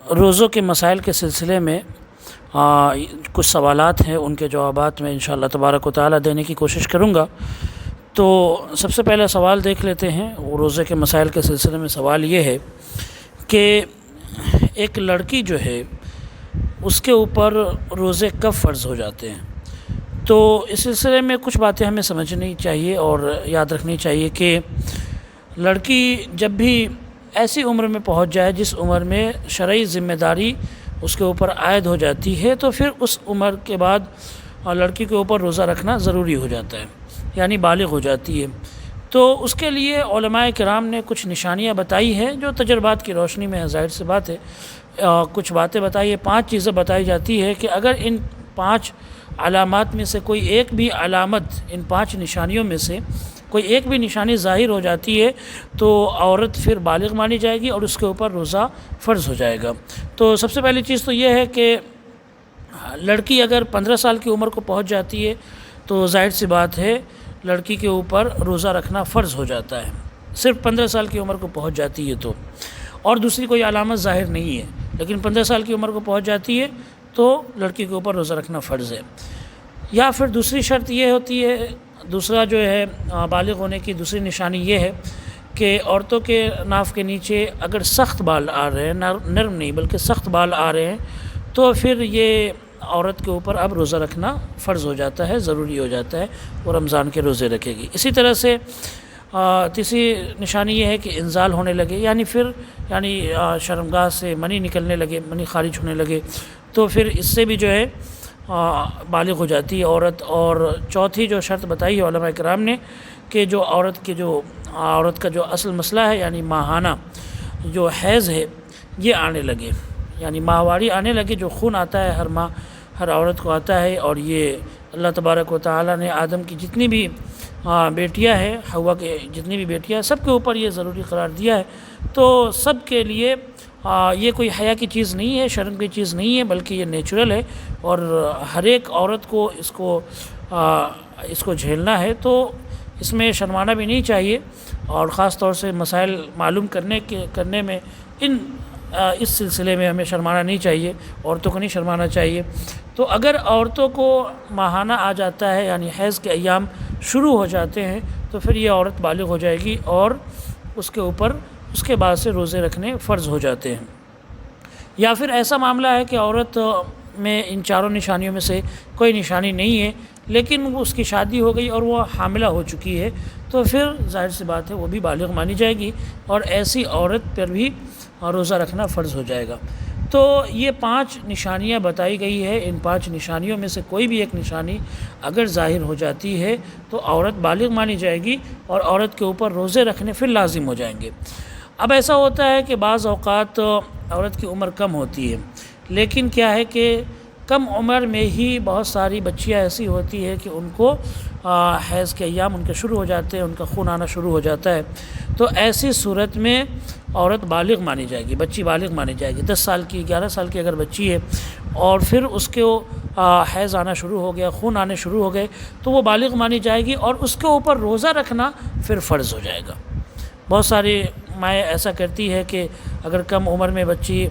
روزوں کے مسائل کے سلسلے میں کچھ سوالات ہیں، ان کے جوابات میں انشاءاللہ تبارک و تعالی دینے کی کوشش کروں گا۔ تو سب سے پہلا سوال دیکھ لیتے ہیں۔ روزے کے مسائل کے سلسلے میں سوال یہ ہے کہ ایک لڑکی جو ہے اس کے اوپر روزے کب فرض ہو جاتے ہیں؟ تو اس سلسلے میں کچھ باتیں ہمیں سمجھنی چاہیے اور یاد رکھنی چاہیے کہ لڑکی جب بھی ایسی عمر میں پہنچ جائے جس عمر میں شرعی ذمہ داری اس کے اوپر عائد ہو جاتی ہے، تو پھر اس عمر کے بعد لڑکی کے اوپر روزہ رکھنا ضروری ہو جاتا ہے، یعنی بالغ ہو جاتی ہے۔ تو اس کے لیے علماء کرام نے کچھ نشانیاں بتائی ہیں جو تجربات کی روشنی میں ظاہر سی بات ہے، کچھ باتیں بتائی ہیں، 5 چیزیں بتائی جاتی ہے کہ اگر ان 5 علامات میں سے کوئی ایک بھی علامت، ان 5 نشانیوں میں سے کوئی ایک بھی نشانی ظاہر ہو جاتی ہے تو عورت پھر بالغ مانی جائے گی اور اس کے اوپر روزہ فرض ہو جائے گا۔ تو سب سے پہلی چیز تو یہ ہے کہ لڑکی اگر 15 سال کی عمر کو پہنچ جاتی ہے تو ظاہر سی بات ہے لڑکی کے اوپر روزہ رکھنا فرض ہو جاتا ہے، صرف 15 سال کی عمر کو پہنچ جاتی ہے تو، اور دوسری کوئی علامت ظاہر نہیں ہے، لیکن 15 سال کی عمر کو پہنچ جاتی ہے تو لڑکی کے اوپر روزہ رکھنا فرض ہے۔ یا پھر دوسری شرط یہ ہوتی ہے، دوسرا جو ہے بالغ ہونے کی دوسری نشانی یہ ہے کہ عورتوں کے ناف کے نیچے اگر سخت بال آ رہے ہیں، نرم نہیں بلکہ سخت بال آ رہے ہیں، تو پھر یہ عورت کے اوپر اب روزہ رکھنا فرض ہو جاتا ہے، ضروری ہو جاتا ہے، وہ رمضان کے روزے رکھے گی۔ اسی طرح سے تیسری نشانی یہ ہے کہ انزال ہونے لگے، یعنی شرمگاہ سے منی نکلنے لگے، منی خارج ہونے لگے، تو پھر اس سے بھی جو ہے بالغ ہو جاتی ہے عورت۔ اور چوتھی جو شرط بتائی ہے علماء کرام نے کہ جو عورت کا جو اصل مسئلہ ہے، یعنی ماہانہ جو حیض ہے یہ آنے لگے، یعنی ماہواری آنے لگے، جو خون آتا ہے ہر ماہ ہر عورت کو آتا ہے، اور یہ اللہ تبارک و تعالی نے آدم کی جتنی بھی بیٹیاں ہیں، حوا کے جتنی بھی بیٹیاں، سب کے اوپر یہ ضروری قرار دیا ہے۔ تو سب کے لیے یہ کوئی حیا کی چیز نہیں ہے، شرم کی چیز نہیں ہے، بلکہ یہ نیچرل ہے، اور ہر ایک عورت کو اس کو جھیلنا ہے، تو اس میں شرمانا بھی نہیں چاہیے، اور خاص طور سے مسائل معلوم کرنے میں اس سلسلے میں ہمیں شرمانا نہیں چاہیے، عورتوں کو نہیں شرمانا چاہیے۔ تو اگر عورتوں کو ماہانہ آ جاتا ہے، یعنی حیض کے ایام شروع ہو جاتے ہیں، تو پھر یہ عورت بالغ ہو جائے گی اور اس کے اوپر اس کے بعد سے روزے رکھنے فرض ہو جاتے ہیں۔ یا پھر ایسا معاملہ ہے کہ عورت میں ان چاروں نشانیوں میں سے کوئی نشانی نہیں ہے، لیکن اس کی شادی ہو گئی اور وہ حاملہ ہو چکی ہے، تو پھر ظاہر سی بات ہے وہ بھی بالغ مانی جائے گی، اور ایسی عورت پر بھی روزہ رکھنا فرض ہو جائے گا۔ تو یہ 5 نشانیاں بتائی گئی ہے، ان 5 نشانیوں میں سے کوئی بھی ایک نشانی اگر ظاہر ہو جاتی ہے تو عورت بالغ مانی جائے گی، اور عورت کے اوپر روزے رکھنے پھر لازم ہو جائیں گے۔ اب ایسا ہوتا ہے کہ بعض اوقات عورت کی عمر کم ہوتی ہے، لیکن کیا ہے کہ کم عمر میں ہی بہت ساری بچیاں ایسی ہوتی ہے کہ ان کو حیض کے ایام ان کے شروع ہو جاتے ہیں، ان کا خون آنا شروع ہو جاتا ہے، تو ایسی صورت میں عورت بالغ مانی جائے گی، بچی بالغ مانی جائے گی۔ 10 سال کی 11 سال کی اگر بچی ہے اور پھر اس کو حیض آنا شروع ہو گیا، خون آنے شروع ہو گئے، تو وہ بالغ مانی جائے گی، اور اس کے اوپر روزہ رکھنا پھر فرض ہو جائے گا۔ بہت ساری مائیں ایسا کرتی ہے کہ اگر کم عمر میں بچی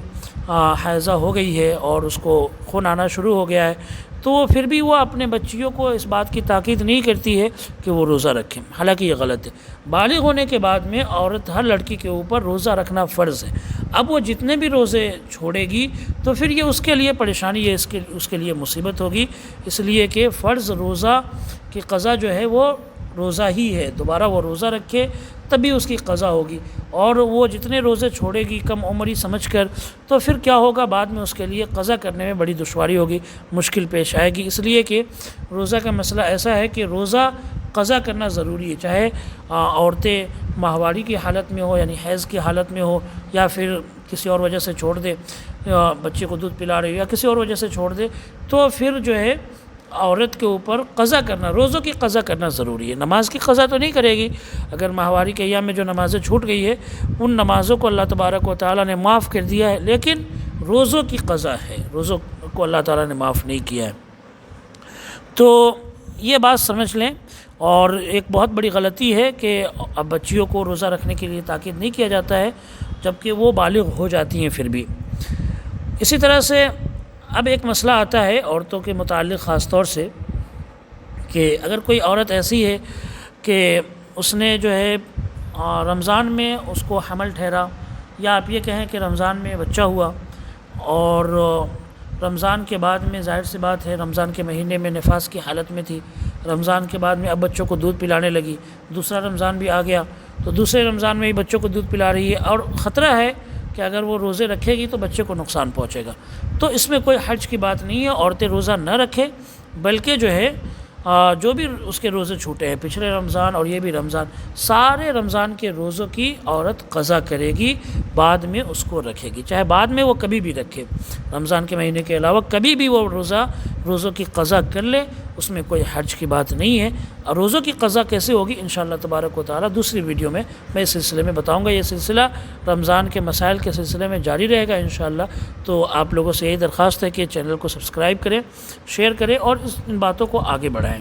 حائضہ ہو گئی ہے اور اس کو خون آنا شروع ہو گیا ہے، تو پھر بھی وہ اپنے بچیوں کو اس بات کی تاکید نہیں کرتی ہے کہ وہ روزہ رکھیں، حالانکہ یہ غلط ہے۔ بالغ ہونے کے بعد میں عورت، ہر لڑکی کے اوپر روزہ رکھنا فرض ہے۔ اب وہ جتنے بھی روزے چھوڑے گی تو پھر یہ اس کے لیے پریشانی ہے، اس کے لیے مصیبت ہوگی، اس لیے کہ فرض روزہ کی قضا جو ہے وہ روزہ ہی ہے، دوبارہ وہ روزہ رکھے تبھی اس کی قضا ہوگی، اور وہ جتنے روزے چھوڑے گی کم عمری سمجھ کر، تو پھر کیا ہوگا، بعد میں اس کے لیے قضا کرنے میں بڑی دشواری ہوگی، مشکل پیش آئے گی۔ اس لیے کہ روزہ کا مسئلہ ایسا ہے کہ روزہ قضا کرنا ضروری ہے، چاہے عورتیں ماہواری کی حالت میں ہو، یعنی حیض کی حالت میں ہو، یا پھر کسی اور وجہ سے چھوڑ دے، بچے کو دودھ پلا رہی ہو یا کسی اور وجہ سے چھوڑ دے، تو پھر جو ہے عورت کے اوپر قضا کرنا، روزوں کی قضا کرنا ضروری ہے۔ نماز کی قضا تو نہیں کرے گی، اگر ماہواری کے ایام میں جو نمازیں چھوٹ گئی ہے ان نمازوں کو اللہ تبارک و تعالی نے معاف کر دیا ہے، لیکن روزوں کی قضا ہے، روزوں کو اللہ تعالی نے معاف نہیں کیا ہے۔ تو یہ بات سمجھ لیں، اور ایک بہت بڑی غلطی ہے کہ اب بچیوں کو روزہ رکھنے کے لیے تاکید نہیں کیا جاتا ہے جبکہ وہ بالغ ہو جاتی ہیں پھر بھی۔ اسی طرح سے اب ایک مسئلہ آتا ہے عورتوں کے متعلق خاص طور سے کہ اگر کوئی عورت ایسی ہے کہ اس نے جو ہے رمضان میں اس کو حمل ٹھہرا، یا آپ یہ کہیں کہ رمضان میں بچہ ہوا، اور رمضان کے بعد میں ظاہر سی بات ہے رمضان کے مہینے میں نفاس کی حالت میں تھی، رمضان کے بعد میں اب بچوں کو دودھ پلانے لگی، دوسرا رمضان بھی آ گیا تو دوسرے رمضان میں ہی بچوں کو دودھ پلا رہی ہے، اور خطرہ ہے کہ اگر وہ روزے رکھے گی تو بچے کو نقصان پہنچے گا، تو اس میں کوئی حرج کی بات نہیں ہے، عورتیں روزہ نہ رکھیں، بلکہ جو ہے جو بھی اس کے روزے چھوٹے ہیں پچھلے رمضان اور یہ بھی رمضان، سارے رمضان کے روزوں کی عورت قضا کرے گی، بعد میں اس کو رکھے گی، چاہے بعد میں وہ کبھی بھی رکھے، رمضان کے مہینے کے علاوہ کبھی بھی وہ روزوں کی قضا کر لے، اس میں کوئی حرج کی بات نہیں ہے۔ اور روزوں کی قضا کیسے ہوگی انشاءاللہ تبارک و تعالی دوسری ویڈیو میں اس سلسلے میں بتاؤں گا۔ یہ سلسلہ رمضان کے مسائل کے سلسلے میں جاری رہے گا انشاءاللہ، تو آپ لوگوں سے یہی درخواست ہے کہ چینل کو سبسکرائب کریں، شیئر کریں اور ان باتوں کو آگے بڑھائیں۔